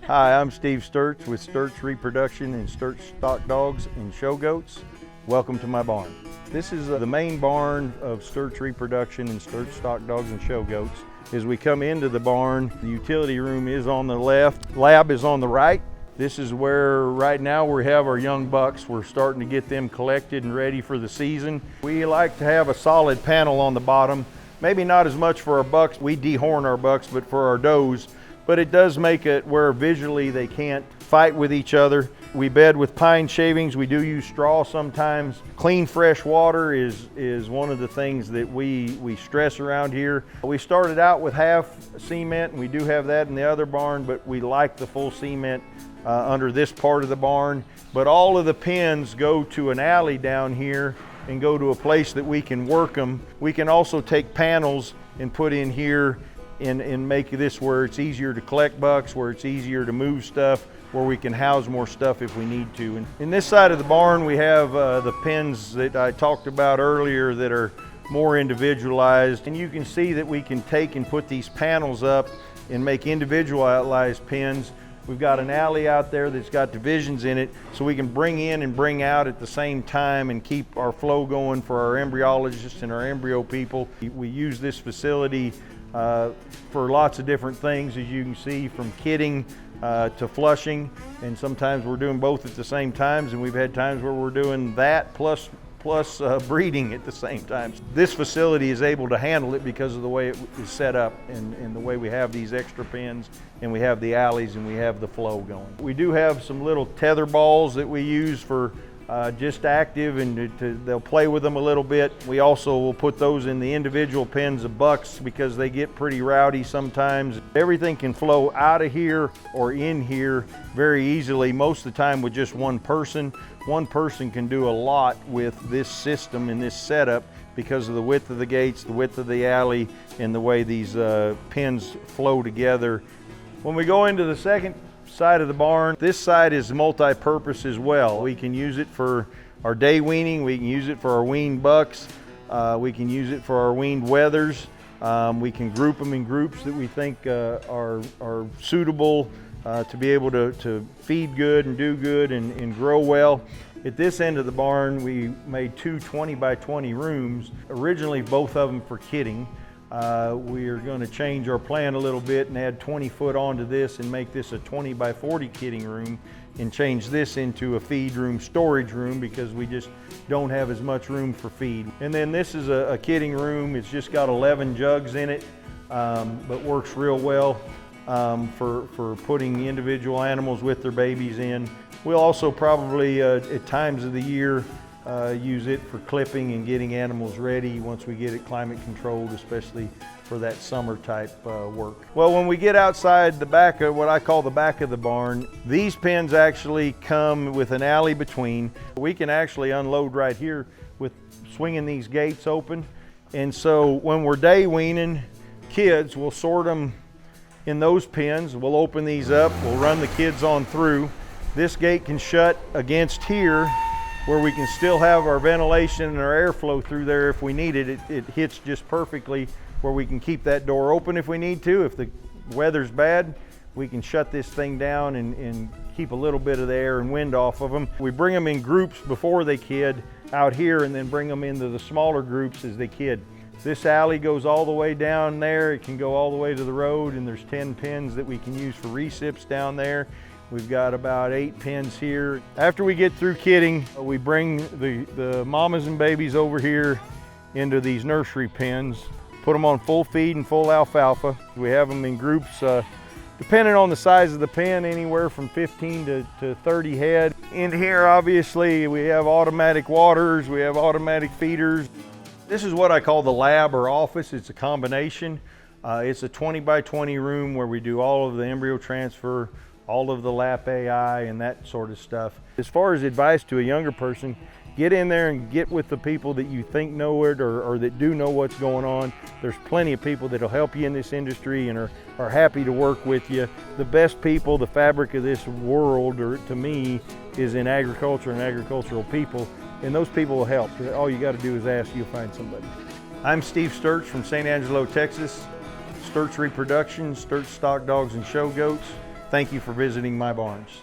Hi, I'm Steve Sturtz with Sturtz Reproduction and Sturtz Stock Dogs and Show Goats. Welcome to my barn. This is the main barn of Sturtz Reproduction and Sturtz Stock Dogs and Show Goats. As we come into the barn, the utility room is on the left, lab is on the right. This is where right now we have our young bucks. We're starting to get them collected and ready for the season. We like to have a solid panel on the bottom. Maybe not as much for our bucks. We dehorn our bucks, but for our does. But it does make it where visually they can't fight with each other. We bed with pine shavings. We do use straw sometimes. Clean, fresh water is one of the things that we stress around here. We started out with half cement, and we do have that in the other barn, but we like the full cement under this part of the barn. But all of the pens go to an alley down here and go to a place that we can work them. We can also take panels and put in here and make this where it's easier to collect bucks, where it's easier to move stuff, where we can house more stuff if we need to. And in this side of the barn, we have the pens that I talked about earlier that are more individualized. And you can see that we can take and put these panels up and make individualized pens. We've got an alley out there that's got divisions in it, so we can bring in and bring out at the same time and keep our flow going for our embryologists and our embryo people. We use this facility for lots of different things, as you can see, from kidding to flushing, and sometimes we're doing both at the same times, and we've had times where we're doing that plus breeding at the same time. This facility is able to handle it because of the way it is set up and the way we have these extra pens, and we have the alleys and we have the flow going. We do have some little tether balls that we use for just active, and they'll play with them a little bit. We also will put those in the individual pens of bucks because they get pretty rowdy sometimes. Everything can flow out of here or in here very easily, most of the time with just one person. One person can do a lot with this system and this setup because of the width of the gates, the width of the alley, and the way these pens flow together. When we go into the second side of the barn, this side is multi-purpose as well. We can use it for our day weaning, we can use it for our weaned bucks, we can use it for our weaned wethers. We can group them in groups that we think are suitable to be able to feed good and do good and grow well. At this end of the barn, we made two 20 by 20 rooms, originally both of them for kidding. We are going to change our plan a little bit and add 20 foot onto this and make this a 20 by 40 kidding room and change this into a feed room, storage room, because we just don't have as much room for feed. And then this is a kidding room. It's just got 11 jugs in it, but works real well for putting individual animals with their babies in. We'll also probably at times of the year use it for clipping and getting animals ready once we get it climate controlled, especially for that summer type work. Well, when we get outside the back of what I call the back of the barn, these pens actually come with an alley between. We can actually unload right here with swinging these gates open. And so when we're day weaning kids, we'll sort them in those pens. We'll open these up, we'll run the kids on through. This gate can shut against here, where we can still have our ventilation and our airflow through there if we need it. It hits just perfectly where we can keep that door open if we need to. If the weather's bad, we can shut this thing down and keep a little bit of the air and wind off of them. We bring them in groups before they kid out here, and then bring them into the smaller groups as they kid. This alley goes all the way down there. It can go all the way to the road, and there's 10 pens that we can use for recips down there. We've got about 8 pens here. After we get through kidding, we bring the mamas and babies over here into these nursery pens, put them on full feed and full alfalfa. We have them in groups, depending on the size of the pen, anywhere from 15 to 30 head. In here, obviously, we have automatic waters, we have automatic feeders. This is what I call the lab or office. It's a combination. It's a 20 by 20 room where we do all of the embryo transfer, all of the lap AI and that sort of stuff. As far as advice to a younger person, get in there and get with the people that you think know it or that do know what's going on. There's plenty of people that'll help you in this industry and are happy to work with you. The best people, the fabric of this world, or to me, is in agriculture and agricultural people, and those people will help. All you got to do is ask, you'll find somebody. I'm Steve Sturtz from San Angelo, Texas. Sturtz Reproduction, Sturtz Stock Dogs and Show Goats. Thank you for visiting my barns.